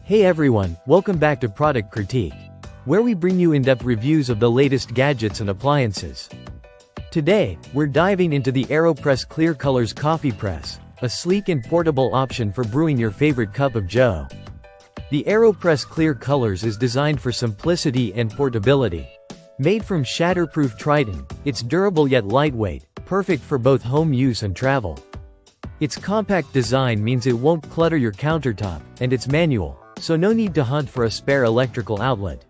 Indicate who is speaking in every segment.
Speaker 1: Hey everyone, welcome back to Product Critique, where we bring you in-depth reviews of the latest gadgets and appliances. Today, we're diving into the Aeropress Clear Coffee Press, a sleek and portable option for brewing your favorite cup of joe. The Aeropress Clear Colors is designed for simplicity and portability. Made from shatterproof Triton, it's durable yet lightweight, perfect for both home use and travel. Its compact design means it won't clutter your countertop, and it's manual, so no need to hunt for a spare electrical outlet.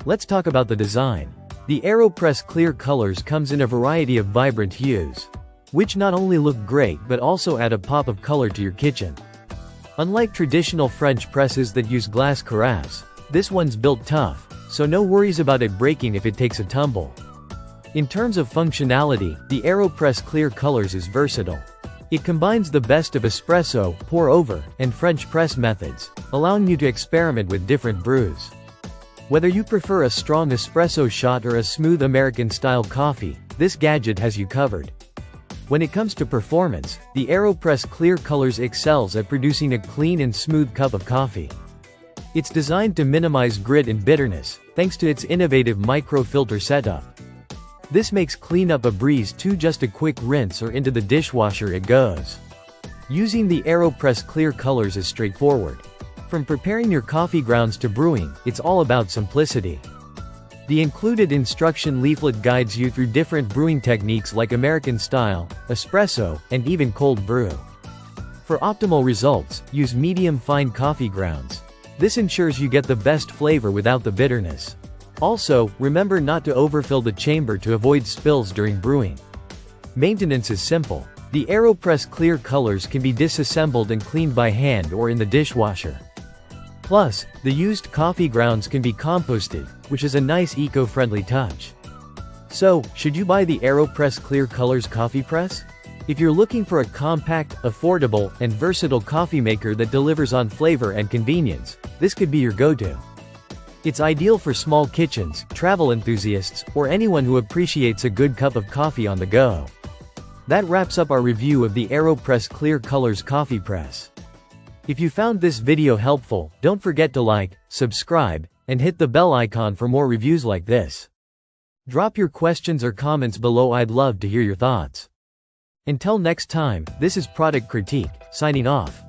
Speaker 1: Let's talk about the design. The Aeropress Clear Colors comes in a variety of vibrant hues, which not only look great but also add a pop of color to your kitchen. Unlike traditional French presses that use glass carafes, this one's built tough, so no worries about it breaking if it takes a tumble. In terms of functionality, the Aeropress Clear Colors is versatile. It combines the best of espresso, pour-over, and French press methods, allowing you to experiment with different brews. Whether you prefer a strong espresso shot or a smooth American-style coffee, this gadget has you covered. When it comes to performance, the Aeropress Clear Colors excels at producing a clean and smooth cup of coffee. It's designed to minimize grit and bitterness, thanks to its innovative microfilter setup. This makes cleanup a breeze too, just a quick rinse or into the dishwasher it goes. Using the Aeropress Clear Colors is straightforward. From preparing your coffee grounds to brewing, it's all about simplicity. The included instruction leaflet guides you through different brewing techniques like American style, espresso, and even cold brew. For optimal results, use medium-fine coffee grounds. This ensures you get the best flavor without the bitterness. Also, remember not to overfill the chamber to avoid spills during brewing. Maintenance is simple. The Aeropress Clear Colors can be disassembled and cleaned by hand or in the dishwasher. Plus, the used coffee grounds can be composted, which is a nice eco-friendly touch. So, should you buy the Aeropress Clear Colors coffee press? If you're looking for a compact, affordable, and versatile coffee maker that delivers on flavor and convenience, this could be your go-to. It's ideal for small kitchens, travel enthusiasts, or anyone who appreciates a good cup of coffee on the go. That wraps up our review of the Aeropress Clear Colors coffee press. If you found this video helpful, don't forget to like, subscribe, and hit the bell icon for more reviews like this. Drop your questions or comments below, I'd love to hear your thoughts. Until next time, this is Product Critique, signing off.